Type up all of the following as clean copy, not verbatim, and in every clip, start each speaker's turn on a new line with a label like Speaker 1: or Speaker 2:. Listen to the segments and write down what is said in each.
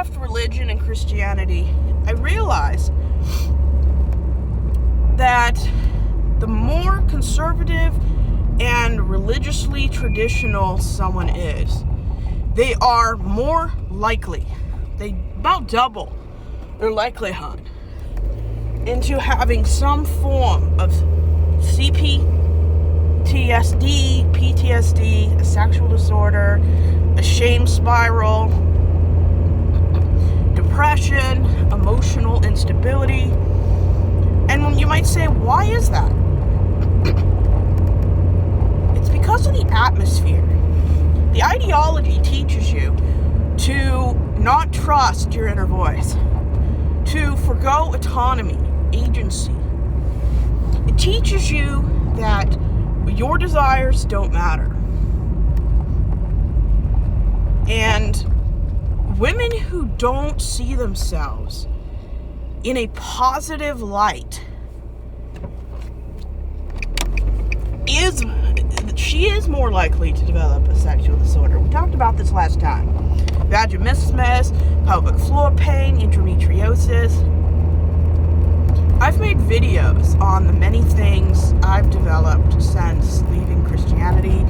Speaker 1: left religion and Christianity, I realized that the more conservative and religiously traditional someone is, they are more likely, they about double their likelihood into having some form of PTSD, a sexual disorder, a shame spiral, depression, emotional instability. And you might say, why is that? It's because of the atmosphere. The ideology teaches you to not trust your inner voice, to forgo autonomy, agency. It teaches you that your desires don't matter. And women who don't see themselves in a positive light she is more likely to develop a sexual disorder. We talked about this last time. Vaginismus, pelvic floor pain, endometriosis. I've made videos on the many things I've developed since leaving Christianity,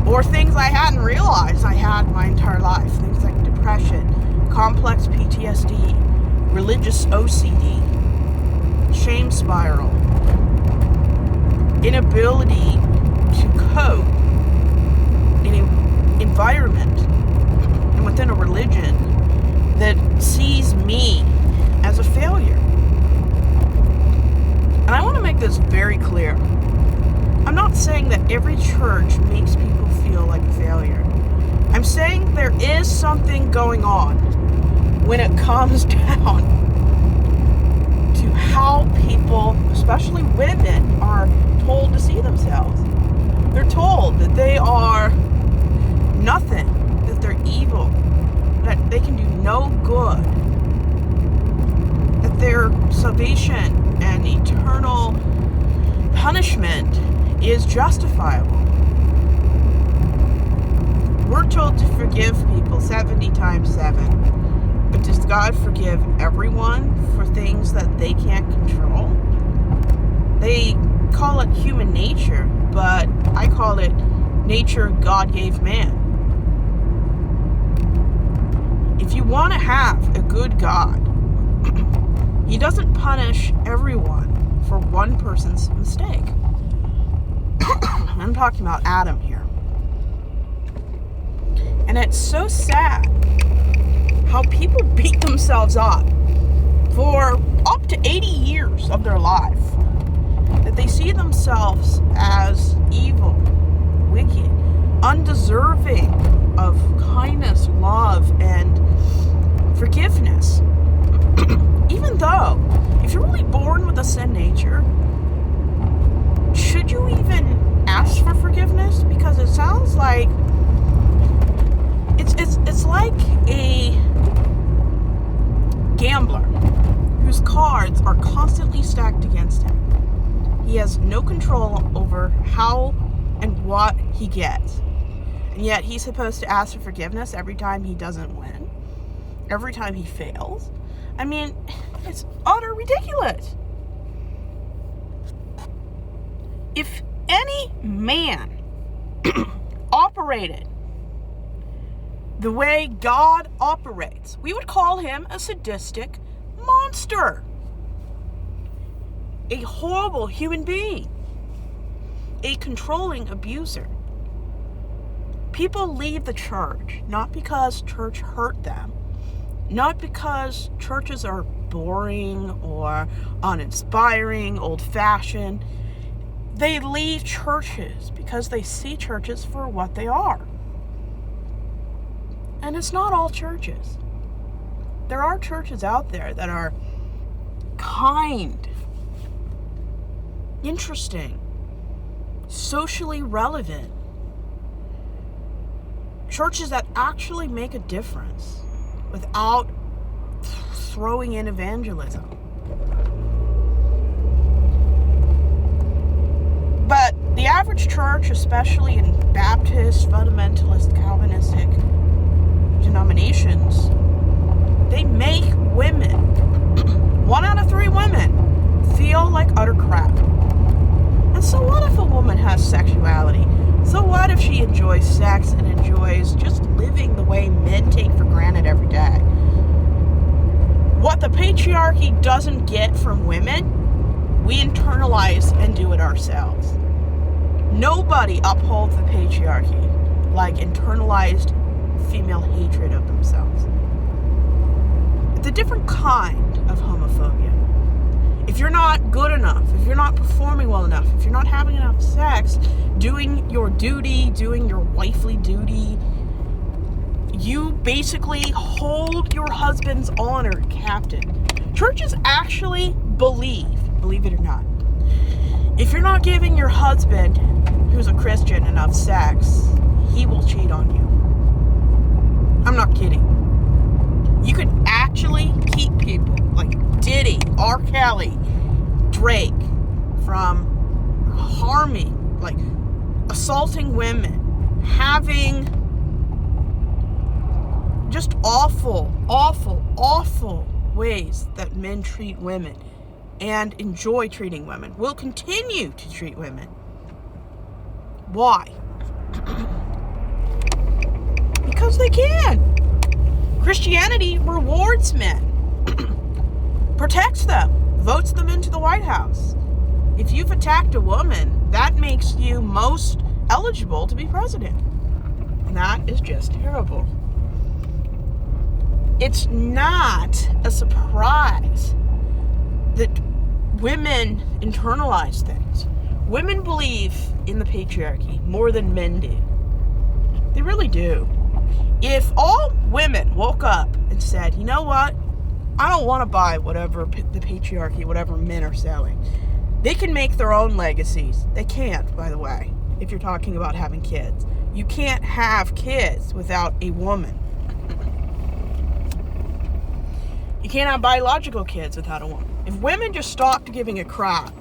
Speaker 1: or things I hadn't realized I had my entire life. Things like depression, complex PTSD, religious OCD, shame spiral, inability to cope in an environment and within a religion that sees me as a failure. And I want to make this very clear. I'm not saying that every church makes people feel like a failure. I'm saying there is something going on when it comes down to how people, especially women, are told to see themselves. They're told that they are nothing, that they're evil, that they can do no good, that their salvation and eternal punishment is justifiable. We're told to forgive people 70 times 7. But does God forgive everyone for things that they can't control? They call it human nature, but I call it nature God gave man. If you want to have a good God, He doesn't punish everyone for one person's mistake. I'm talking about Adam here. And it's so sad how people beat themselves up for up to 80 years of their life. That they see themselves as evil, wicked, undeserving of kindness, love, and forgiveness. Even though, if you're really born with a sin nature, should you even ask for forgiveness? Because it sounds like it's like a gambler whose cards are constantly stacked against him. He has no control over how and what he gets. And yet he's supposed to ask for forgiveness every time he doesn't win, every time he fails. I mean, it's utter ridiculous. If any man operated the way God operates, we would call him a sadistic monster. A horrible human being. A controlling abuser. People leave the church not because church hurt them, not because churches are boring or uninspiring, old-fashioned. They leave churches because they see churches for what they are. And it's not all churches. There are churches out there that are kind, interesting, socially relevant. Churches that actually make a difference without throwing in evangelism. But the average church, especially in Baptist, fundamentalist, Calvinistic denominations, they women, 1 out of 3 women, feel like utter crap. And so what if a woman has sexuality? So what if she enjoys sex and enjoys just living the way men take for granted every day? What the patriarchy doesn't get from women, we internalize and do it ourselves. Nobody upholds the patriarchy like internalized female hatred of themselves. It's a different kind of homophobia. If you're not good enough, if you're not performing well enough, if you're not having enough sex, doing your duty, doing your wifely duty, you basically hold your husband's honor captive. Churches actually believe it or not, if you're not giving your husband, who's a Christian, enough sex, he will cheat on you. I'm not kidding. You could actually keep people like Diddy, R. Kelly, Drake from harming, like assaulting women, having just awful ways that men treat women and enjoy treating women, will continue to treat women. Why? Because they can. Christianity rewards men, protects them, votes them into the White House. If you've attacked a woman, that makes you most eligible to be president. And that is just terrible. It's not a surprise that women internalize things. Women believe in the patriarchy more than men do. They really do. If all women woke up and said, you know what, I don't want to buy whatever the patriarchy, whatever men are selling. They can make their own legacies. They can't, by the way, if you're talking about having kids. You can't have kids without a woman. You can't have biological kids without a woman. If women just stopped giving a crap,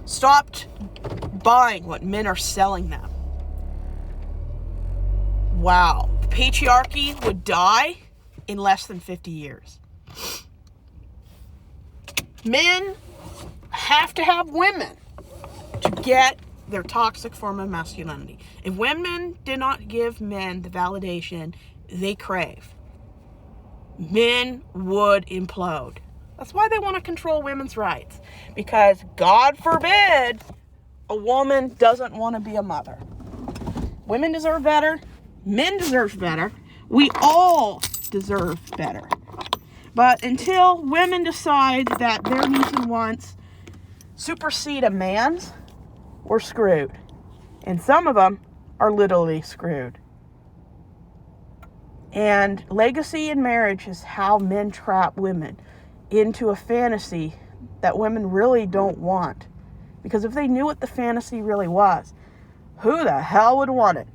Speaker 1: stopped buying what men are selling them, wow, the patriarchy would die in less than 50 years. Men have to have women to get their toxic form of masculinity. If women did not give men the validation they crave, men would implode. That's why they want to control women's rights. Because, God forbid, a woman doesn't want to be a mother. Women deserve better. Men deserve better. We all deserve better. But until women decide that their needs and wants supersede a man's, we're screwed. And some of them are literally screwed. And legacy in marriage is how men trap women into a fantasy that women really don't want. Because if they knew what the fantasy really was, who the hell would want it?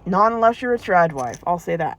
Speaker 1: Not unless you're a trad wife, I'll say that.